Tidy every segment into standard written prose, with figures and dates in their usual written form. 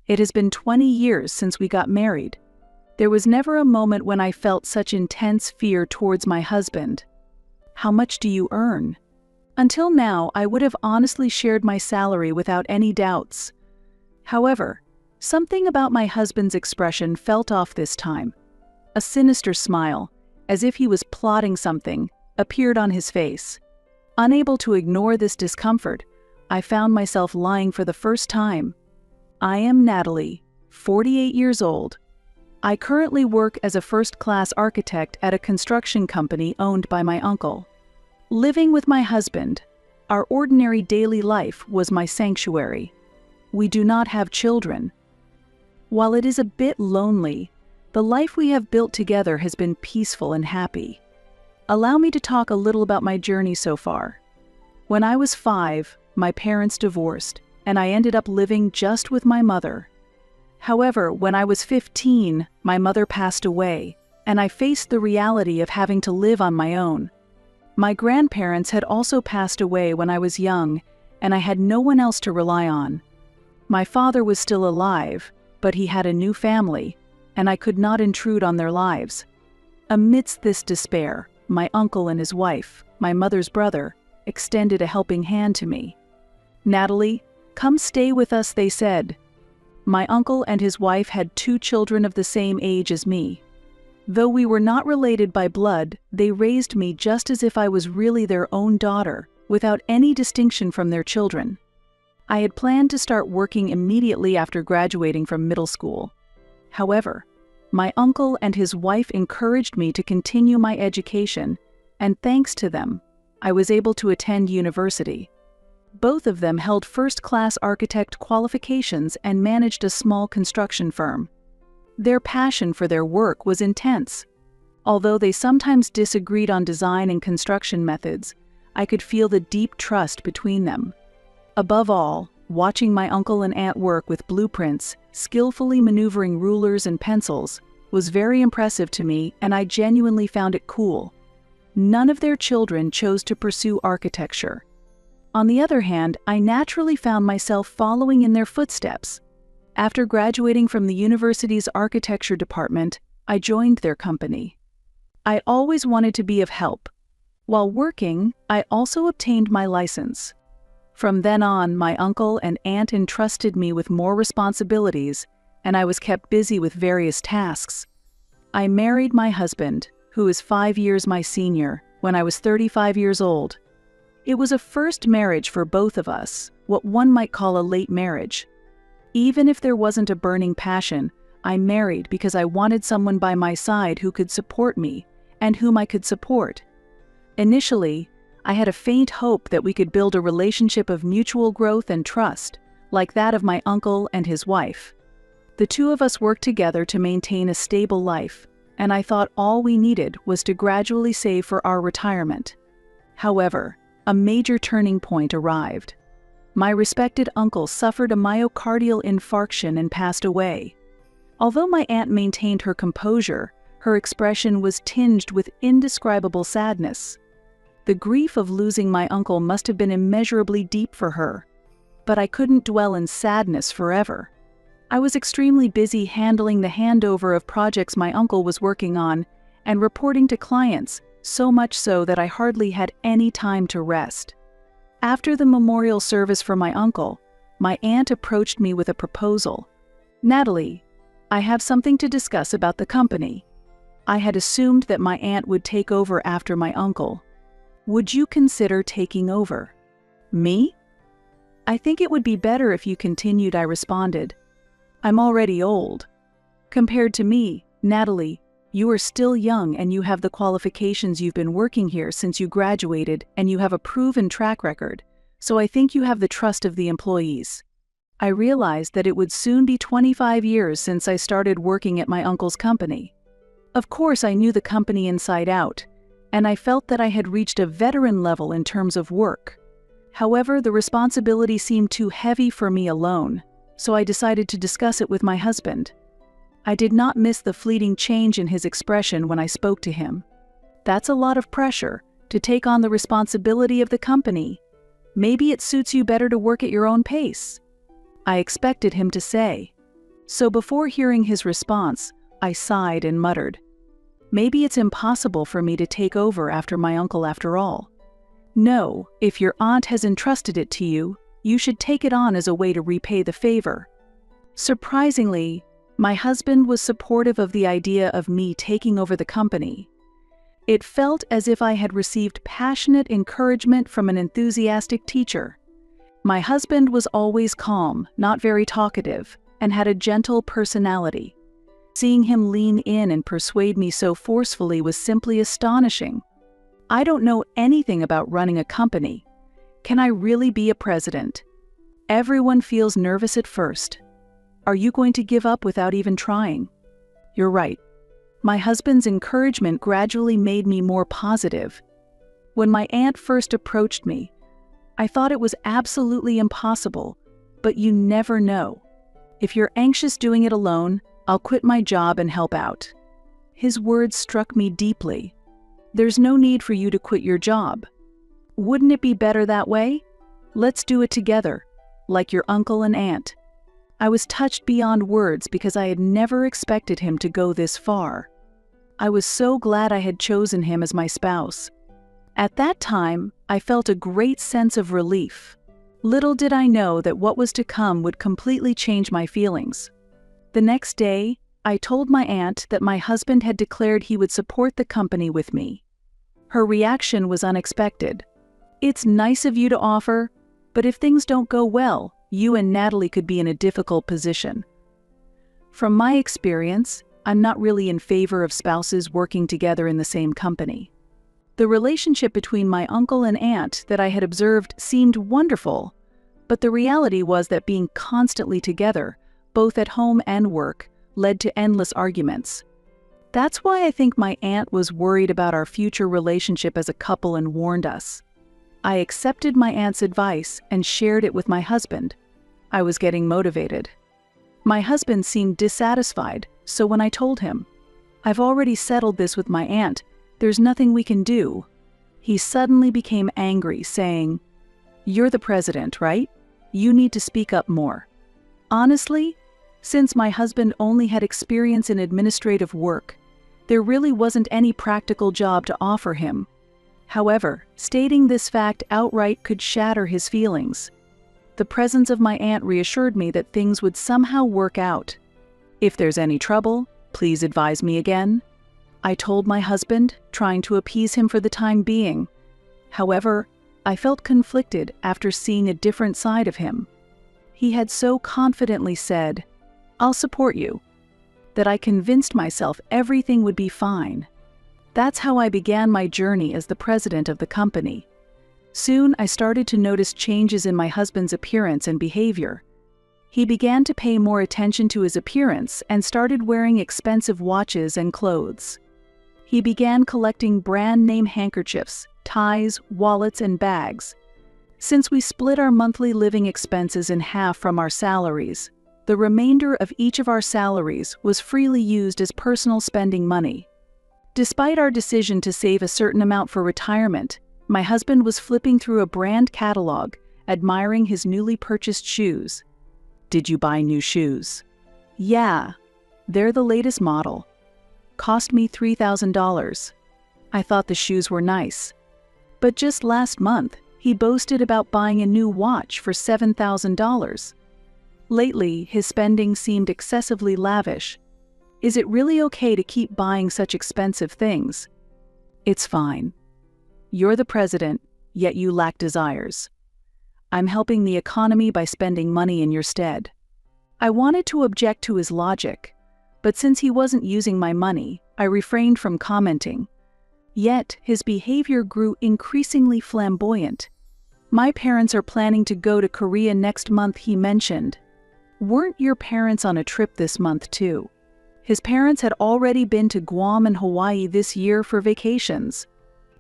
It has been 20 years since we got married. There was never a moment when I felt such intense fear towards my husband. How much do you earn? Until now, I would have honestly shared my salary without any doubts. However, something about my husband's expression felt off this time. A sinister smile, as if he was plotting something, appeared on his face. Unable to ignore this discomfort, I found myself lying for the first time. I am Natalie, 48 years old. I currently work as a first-class architect at a construction company owned by my uncle. Living with my husband, our ordinary daily life was my sanctuary. We do not have children. While it is a bit lonely, the life we have built together has been peaceful and happy. Allow me to talk a little about my journey so far. When I was 5, my parents divorced, and I ended up living just with my mother. However, when I was 15, my mother passed away, and I faced the reality of having to live on my own. My grandparents had also passed away when I was young, and I had no one else to rely on. My father was still alive, but he had a new family, and I could not intrude on their lives. Amidst this despair, my uncle and his wife, my mother's brother, extended a helping hand to me. "Natalie, come stay with us," they said. My uncle and his wife had 2 children of the same age as me. Though we were not related by blood, they raised me just as if I was really their own daughter, without any distinction from their children. I had planned to start working immediately after graduating from middle school. However, my uncle and his wife encouraged me to continue my education, and thanks to them, I was able to attend university. Both of them held first-class architect qualifications and managed a small construction firm. Their passion for their work was intense. Although they sometimes disagreed on design and construction methods, I could feel the deep trust between them. Above all, watching my uncle and aunt work with blueprints, skillfully maneuvering rulers and pencils, was very impressive to me, and I genuinely found it cool. None of their children chose to pursue architecture. On the other hand, I naturally found myself following in their footsteps. After graduating from the university's architecture department, I joined their company. I always wanted to be of help. While working, I also obtained my license. From then on, my uncle and aunt entrusted me with more responsibilities, and I was kept busy with various tasks. I married my husband, who is 5 years my senior, when I was 35 years old. It was a first marriage for both of us, what one might call a late marriage. Even if there wasn't a burning passion, I married because I wanted someone by my side who could support me, and whom I could support. Initially, I had a faint hope that we could build a relationship of mutual growth and trust, like that of my uncle and his wife. The two of us worked together to maintain a stable life, and I thought all we needed was to gradually save for our retirement. However, a major turning point arrived. My respected uncle suffered a myocardial infarction and passed away. Although my aunt maintained her composure, her expression was tinged with indescribable sadness. The grief of losing my uncle must have been immeasurably deep for her. But I couldn't dwell in sadness forever. I was extremely busy handling the handover of projects my uncle was working on and reporting to clients, so much so that I hardly had any time to rest. After the memorial service for my uncle, my aunt approached me with a proposal. "Natalie, I have something to discuss about the company." I had assumed that my aunt would take over after my uncle. "Would you consider taking over?" "Me?" "I think it would be better if you continued," I responded. "I'm already old. Compared to me, Natalie, you are still young and you have the qualifications. You've been working here since you graduated and you have a proven track record, so I think you have the trust of the employees." I realized that it would soon be 25 years since I started working at my uncle's company. Of course, I knew the company inside out, and I felt that I had reached a veteran level in terms of work. However, the responsibility seemed too heavy for me alone, so I decided to discuss it with my husband. I did not miss the fleeting change in his expression when I spoke to him. "That's a lot of pressure, to take on the responsibility of the company. Maybe it suits you better to work at your own pace," I expected him to say. So before hearing his response, I sighed and muttered, "Maybe it's impossible for me to take over after my uncle after all." "No, if your aunt has entrusted it to you, you should take it on as a way to repay the favor." Surprisingly, my husband was supportive of the idea of me taking over the company. It felt as if I had received passionate encouragement from an enthusiastic teacher. My husband was always calm, not very talkative, and had a gentle personality. Seeing him lean in and persuade me so forcefully was simply astonishing. "I don't know anything about running a company. Can I really be a president? Everyone feels nervous at first. Are you going to give up without even trying?" "You're right." My husband's encouragement gradually made me more positive. When my aunt first approached me, I thought it was absolutely impossible, but you never know. "If you're anxious doing it alone, I'll quit my job and help out." His words struck me deeply. "There's no need for you to quit your job. Wouldn't it be better that way? Let's do it together, like your uncle and aunt." I was touched beyond words because I had never expected him to go this far. I was so glad I had chosen him as my spouse. At that time, I felt a great sense of relief. Little did I know that what was to come would completely change my feelings. The next day, I told my aunt that my husband had declared he would support the company with me. Her reaction was unexpected. "It's nice of you to offer, but if things don't go well, you and Natalie could be in a difficult position." From my experience, I'm not really in favor of spouses working together in the same company. The relationship between my uncle and aunt that I had observed seemed wonderful, but the reality was that being constantly together, both at home and work, led to endless arguments. That's why I think my aunt was worried about our future relationship as a couple and warned us. I accepted my aunt's advice and shared it with my husband. I was getting motivated. My husband seemed dissatisfied, so when I told him, "I've already settled this with my aunt, there's nothing we can do," he suddenly became angry, saying, "You're the president, right? You need to speak up more." Honestly, since my husband only had experience in administrative work, there really wasn't any practical job to offer him. However, stating this fact outright could shatter his feelings. The presence of my aunt reassured me that things would somehow work out. "If there's any trouble, please advise me again," I told my husband, trying to appease him for the time being. However, I felt conflicted after seeing a different side of him. He had so confidently said, "I'll support you," that I convinced myself everything would be fine. That's how I began my journey as the president of the company. Soon I started to notice changes in my husband's appearance and behavior. He began to pay more attention to his appearance and started wearing expensive watches and clothes. He began collecting brand-name handkerchiefs, ties, wallets, and bags. Since we split our monthly living expenses in half from our salaries, the remainder of each of our salaries was freely used as personal spending money. Despite our decision to save a certain amount for retirement, my husband was flipping through a brand catalog, admiring his newly purchased shoes. "Did you buy new shoes?" "Yeah, they're the latest model. Cost me $3,000. I thought the shoes were nice." But just last month, he boasted about buying a new watch for $7,000. Lately, his spending seemed excessively lavish. Is it really okay to keep buying such expensive things? It's fine. You're the president, yet you lack desires. I'm helping the economy by spending money in your stead. I wanted to object to his logic, but since he wasn't using my money, I refrained from commenting. Yet, his behavior grew increasingly flamboyant. "My parents are planning to go to Korea next month," he mentioned. "Weren't your parents on a trip this month too?" His parents had already been to Guam and Hawaii this year for vacations.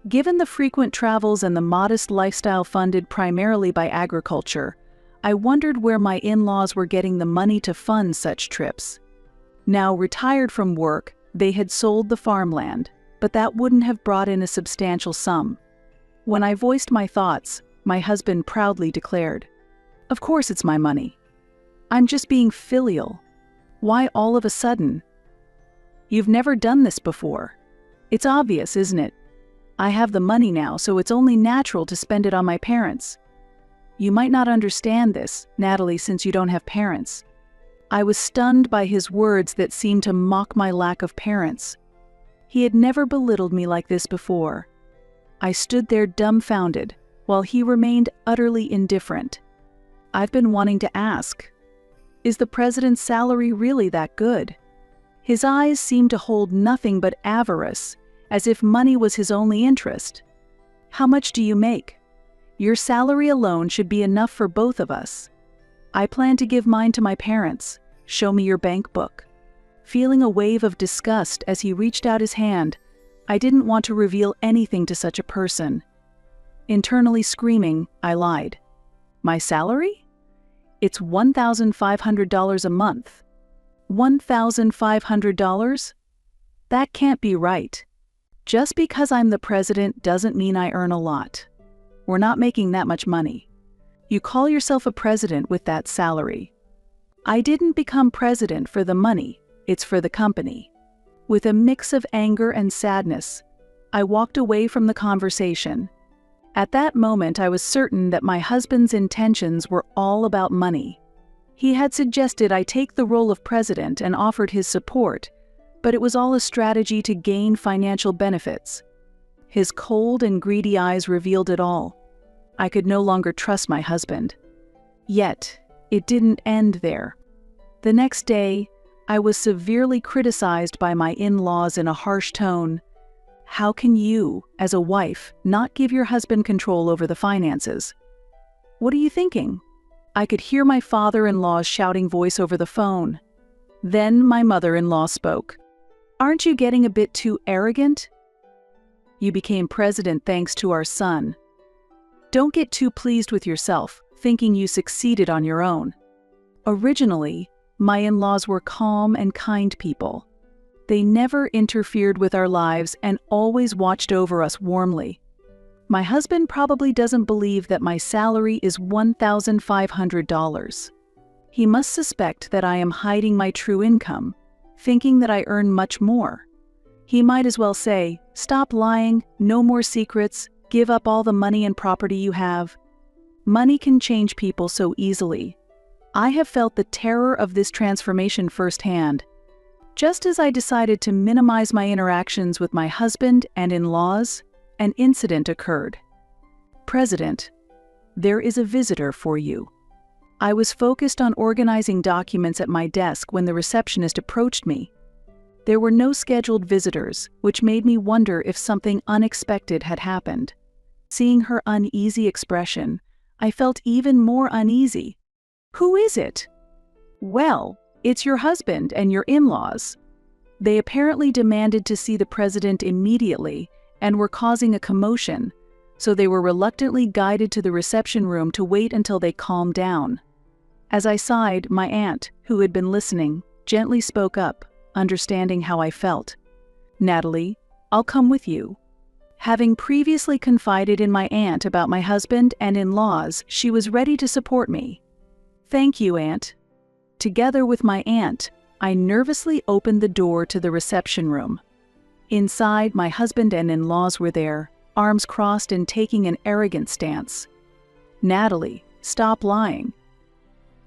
Given the frequent travels and the modest lifestyle funded primarily by agriculture, I wondered where my in-laws were getting the money to fund such trips. Now retired from work, they had sold the farmland, but that wouldn't have brought in a substantial sum. When I voiced my thoughts, my husband proudly declared, "Of course it's my money. I'm just being filial." Why all of a sudden? You've never done this before. It's obvious, isn't it? I have the money now, so it's only natural to spend it on my parents. You might not understand this, Natalie, since you don't have parents. I was stunned by his words that seemed to mock my lack of parents. He had never belittled me like this before. I stood there dumbfounded, while he remained utterly indifferent. I've been wanting to ask, is the president's salary really that good? His eyes seemed to hold nothing but avarice, as if money was his only interest. How much do you make? Your salary alone should be enough for both of us. I plan to give mine to my parents. Show me your bank book. Feeling a wave of disgust as he reached out his hand, I didn't want to reveal anything to such a person. Internally screaming, I lied. My salary? It's $1,500 a month. $1,500? That can't be right. Just because I'm the president doesn't mean I earn a lot. We're not making that much money. You call yourself a president with that salary. I didn't become president for the money, it's for the company. With a mix of anger and sadness, I walked away from the conversation. At that moment, I was certain that my husband's intentions were all about money. He had suggested I take the role of president and offered his support, but it was all a strategy to gain financial benefits. His cold and greedy eyes revealed it all. I could no longer trust my husband. Yet, it didn't end there. The next day, I was severely criticized by my in-laws in a harsh tone. How can you, as a wife, not give your husband control over the finances? What are you thinking? I could hear my father-in-law's shouting voice over the phone. Then my mother-in-law spoke. Aren't you getting a bit too arrogant? You became president thanks to our son. Don't get too pleased with yourself, thinking you succeeded on your own. Originally, my in-laws were calm and kind people. They never interfered with our lives and always watched over us warmly. My husband probably doesn't believe that my salary is $1,500. He must suspect that I am hiding my true income, thinking that I earn much more. He might as well say, stop lying, no more secrets, give up all the money and property you have. Money can change people so easily. I have felt the terror of this transformation firsthand. Just as I decided to minimize my interactions with my husband and in-laws, an incident occurred. President, there is a visitor for you. I was focused on organizing documents at my desk when the receptionist approached me. There were no scheduled visitors, which made me wonder if something unexpected had happened. Seeing her uneasy expression, I felt even more uneasy. Who is it? Well, it's your husband and your in-laws. They apparently demanded to see the president immediately and were causing a commotion, so they were reluctantly guided to the reception room to wait until they calmed down. As I sighed, my aunt, who had been listening, gently spoke up, understanding how I felt. Natalie, I'll come with you. Having previously confided in my aunt about my husband and in-laws, she was ready to support me. Thank you, Aunt. Together with my aunt, I nervously opened the door to the reception room. Inside, my husband and in-laws were there, arms crossed and taking an arrogant stance. Natalie, stop lying.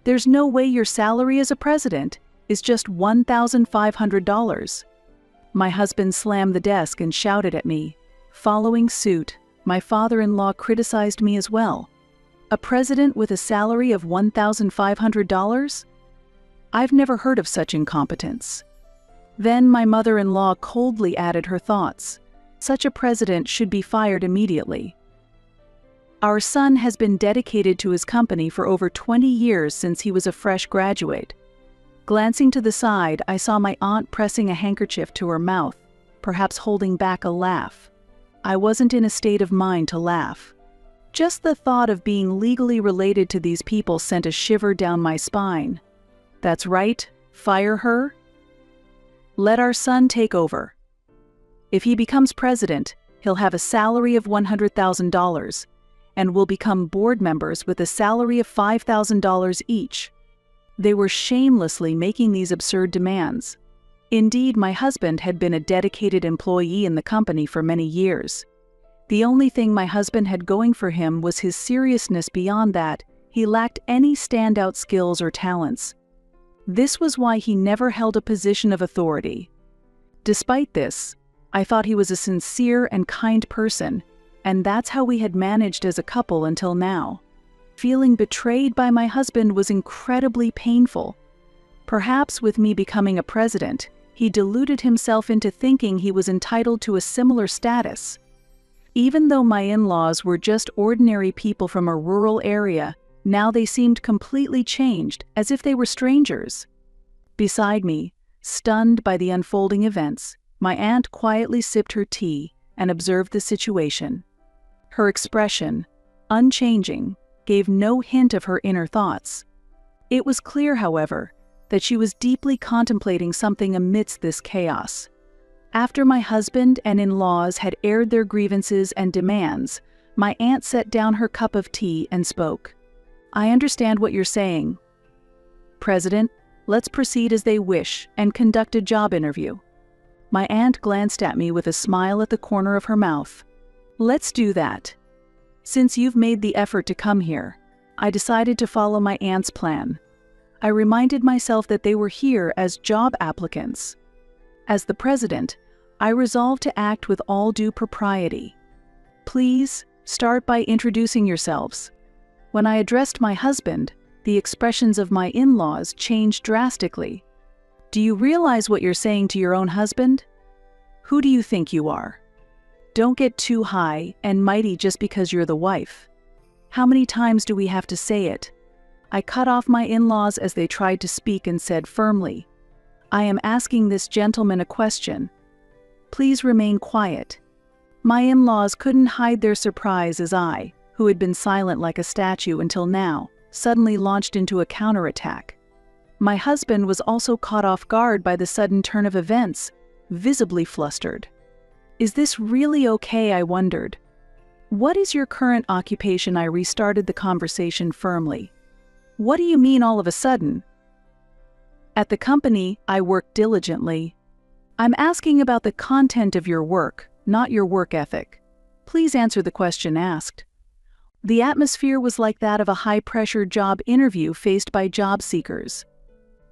There's no way your salary as a president is just $1,500. My husband slammed the desk and shouted at me. Following suit, my father-in-law criticized me as well. A president with a salary of $1,500? I've never heard of such incompetence. Then my mother-in-law coldly added her thoughts. Such a president should be fired immediately. Our son has been dedicated to his company for over 20 years since he was a fresh graduate. Glancing to the side, I saw my aunt pressing a handkerchief to her mouth, perhaps holding back a laugh. I wasn't in a state of mind to laugh. Just the thought of being legally related to these people sent a shiver down my spine. That's right, fire her? Let our son take over. If he becomes president, he'll have a salary of $100,000, and will become board members with a salary of $5,000 each. They were shamelessly making these absurd demands. Indeed, my husband had been a dedicated employee in the company for many years. The only thing my husband had going for him was his seriousness. Beyond that, he lacked any standout skills or talents. This was why he never held a position of authority. Despite this, I thought he was a sincere and kind person, and that's how we had managed as a couple until now. Feeling betrayed by my husband was incredibly painful. Perhaps with me becoming a president, he deluded himself into thinking he was entitled to a similar status. Even though my in-laws were just ordinary people from a rural area, now they seemed completely changed, as if they were strangers. Beside me, stunned by the unfolding events, my aunt quietly sipped her tea and observed the situation. Her expression, unchanging, gave no hint of her inner thoughts. It was clear, however, that she was deeply contemplating something amidst this chaos. After my husband and in-laws had aired their grievances and demands, my aunt set down her cup of tea and spoke. "I understand what you're saying. President, let's proceed as they wish and conduct a job interview." My aunt glanced at me with a smile at the corner of her mouth. "Let's do that. Since you've made the effort to come here, I decided to follow my aunt's plan. I reminded myself that they were here as job applicants. As the president, I resolved to act with all due propriety. Please start by introducing yourselves." When I addressed my husband, the expressions of my in-laws changed drastically. "Do you realize what you're saying to your own husband? Who do you think you are? Don't get too high and mighty just because you're the wife. How many times do we have to say it?" I cut off my in-laws as they tried to speak and said firmly, "I am asking this gentleman a question. Please remain quiet." My in-laws couldn't hide their surprise as I, who had been silent like a statue until now, suddenly launched into a counterattack. My husband was also caught off guard by the sudden turn of events, visibly flustered. "Is this really okay?" I wondered. "What is your current occupation?" I restarted the conversation firmly. "What do you mean all of a sudden?" "At the company, I work diligently. I'm asking about the content of your work, not your work ethic. Please answer the question asked." The atmosphere was like that of a high-pressure job interview faced by job seekers.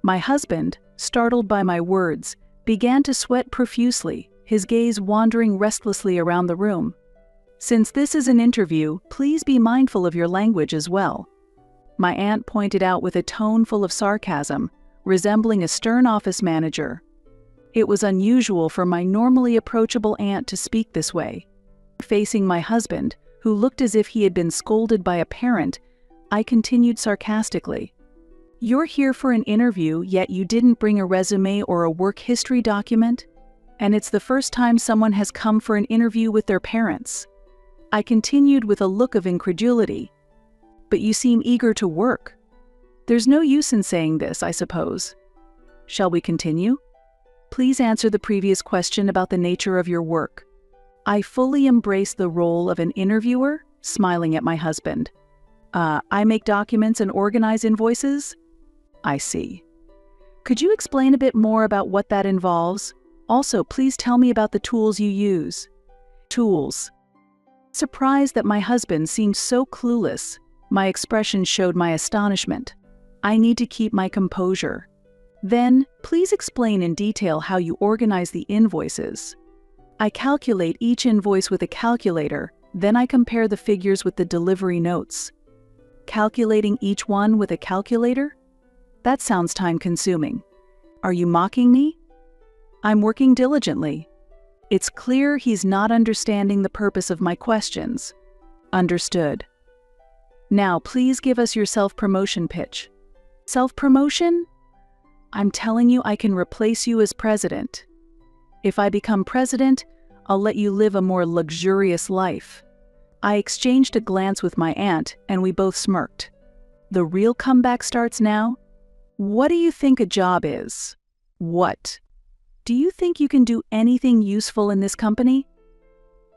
My husband, startled by my words, began to sweat profusely, his gaze wandering restlessly around the room. "Since this is an interview, please be mindful of your language as well," my aunt pointed out with a tone full of sarcasm, resembling a stern office manager. It was unusual for my normally approachable aunt to speak this way. Facing my husband, who looked as if he had been scolded by a parent, I continued sarcastically. "You're here for an interview, yet you didn't bring a resume or a work history document? And it's the first time someone has come for an interview with their parents." I continued with a look of incredulity. "But you seem eager to work. There's no use in saying this, I suppose. Shall we continue? Please answer the previous question about the nature of your work." I fully embraced the role of an interviewer, smiling at my husband. I make documents and organize invoices?" "I see. Could you explain a bit more about what that involves? Also, please tell me about the tools you use." "Tools." Surprised that my husband seemed so clueless, my expression showed my astonishment. I need to keep my composure. "Then, please explain in detail how you organize the invoices." I calculate each invoice with a calculator, then I compare the figures with the delivery notes. Calculating each one with a calculator? That sounds time-consuming. Are you mocking me? I'm working diligently. It's clear he's not understanding the purpose of my questions. Understood. Now, please give us your self-promotion pitch. Self-promotion? I'm telling you I can replace you as president. If I become president, I'll let you live a more luxurious life. I exchanged a glance with my aunt, and we both smirked. The real comeback starts now. What do you think a job is? What? Do you think you can do anything useful in this company?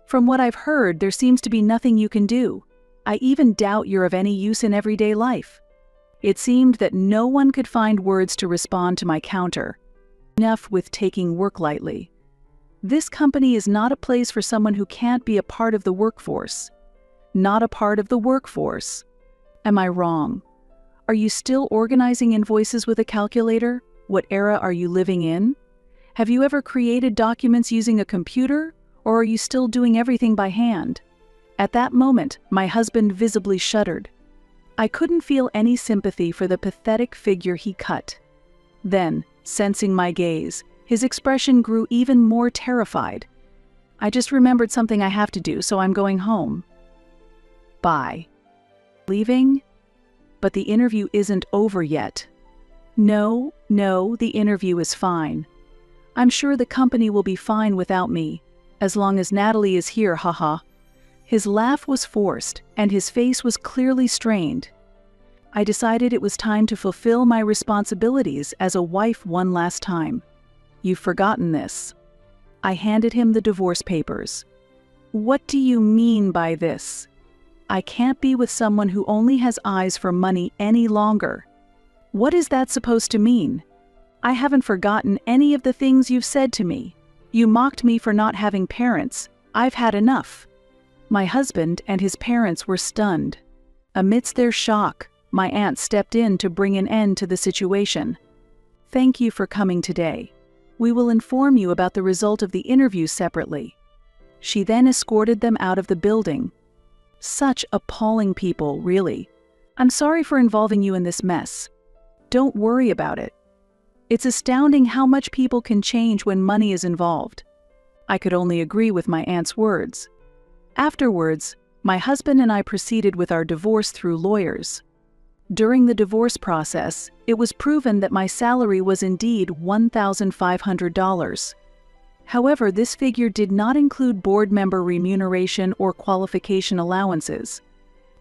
From what I've heard, there seems to be nothing you can do. I even doubt you're of any use in everyday life. It seemed that no one could find words to respond to my counter. Enough with taking work lightly. This company is not a place for someone who can't be a part of the workforce. Not a part of the workforce. Am I wrong? Are you still organizing invoices with a calculator? What era are you living in? Have you ever created documents using a computer, or are you still doing everything by hand? At that moment, my husband visibly shuddered. I couldn't feel any sympathy for the pathetic figure he cut. Then, sensing my gaze, his expression grew even more terrified. I just remembered something I have to do, so I'm going home. Bye. Leaving? But the interview isn't over yet. No, the interview is fine. I'm sure the company will be fine without me, as long as Natalie is here, haha. His laugh was forced, and his face was clearly strained. I decided it was time to fulfill my responsibilities as a wife one last time. You've forgotten this. I handed him the divorce papers. What do you mean by this? I can't be with someone who only has eyes for money any longer. What is that supposed to mean? I haven't forgotten any of the things you've said to me. You mocked me for not having parents. I've had enough. My husband and his parents were stunned. Amidst their shock, my aunt stepped in to bring an end to the situation. Thank you for coming today. We will inform you about the result of the interview separately. She then escorted them out of the building. Such appalling people, really. I'm sorry for involving you in this mess. Don't worry about it. It's astounding how much people can change when money is involved. I could only agree with my aunt's words. Afterwards, my husband and I proceeded with our divorce through lawyers. During the divorce process, it was proven that my salary was indeed $1,500. However, this figure did not include board member remuneration or qualification allowances.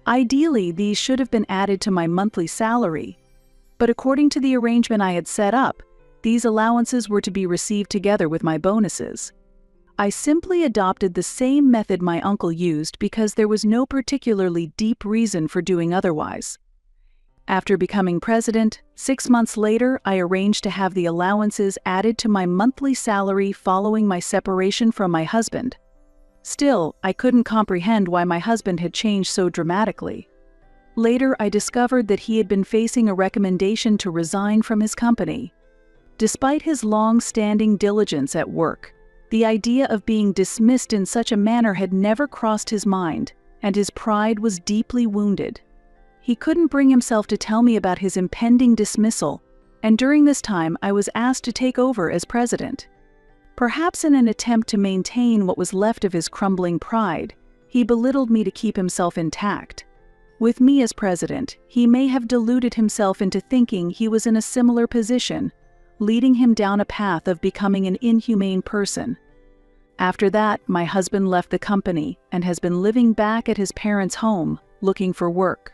Ideally, these should have been added to my monthly salary, but according to the arrangement I had set up, these allowances were to be received together with my bonuses. I simply adopted the same method my uncle used because there was no particularly deep reason for doing otherwise. After becoming president, 6 months later, I arranged to have the allowances added to my monthly salary following my separation from my husband. Still, I couldn't comprehend why my husband had changed so dramatically. Later, I discovered that he had been facing a recommendation to resign from his company. Despite his long-standing diligence at work, the idea of being dismissed in such a manner had never crossed his mind, and his pride was deeply wounded. He couldn't bring himself to tell me about his impending dismissal, and during this time I was asked to take over as president. Perhaps in an attempt to maintain what was left of his crumbling pride, he belittled me to keep himself intact. With me as president, he may have deluded himself into thinking he was in a similar position, leading him down a path of becoming an inhumane person. After that, my husband left the company and has been living back at his parents' home, looking for work.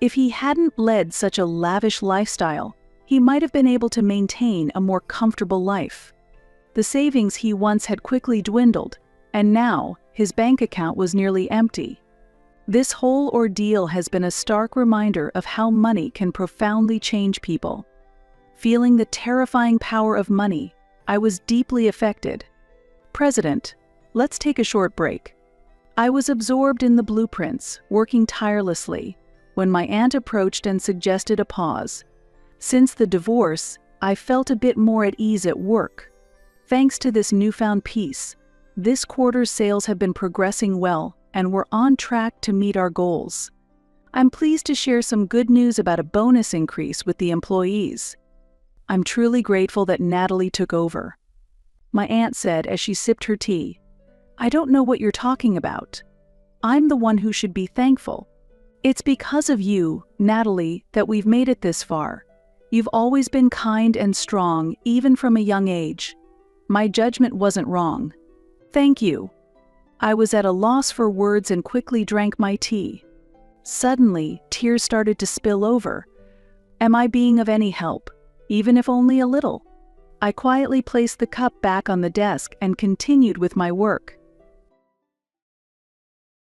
If he hadn't led such a lavish lifestyle, he might have been able to maintain a more comfortable life. The savings he once had quickly dwindled, and now his bank account was nearly empty. This whole ordeal has been a stark reminder of how money can profoundly change people. Feeling the terrifying power of money, I was deeply affected. President, let's take a short break. I was absorbed in the blueprints, working tirelessly, when my aunt approached and suggested a pause. Since the divorce, I felt a bit more at ease at work. Thanks to this newfound peace, this quarter's sales have been progressing well, and we're on track to meet our goals. I'm pleased to share some good news about a bonus increase with the employees. I'm truly grateful that Natalie took over. My aunt said as she sipped her tea. I don't know what you're talking about. I'm the one who should be thankful. It's because of you, Natalie, that we've made it this far. You've always been kind and strong, even from a young age. My judgment wasn't wrong. Thank you. I was at a loss for words and quickly drank my tea. Suddenly, tears started to spill over. Am I being of any help, even if only a little? I quietly placed the cup back on the desk and continued with my work.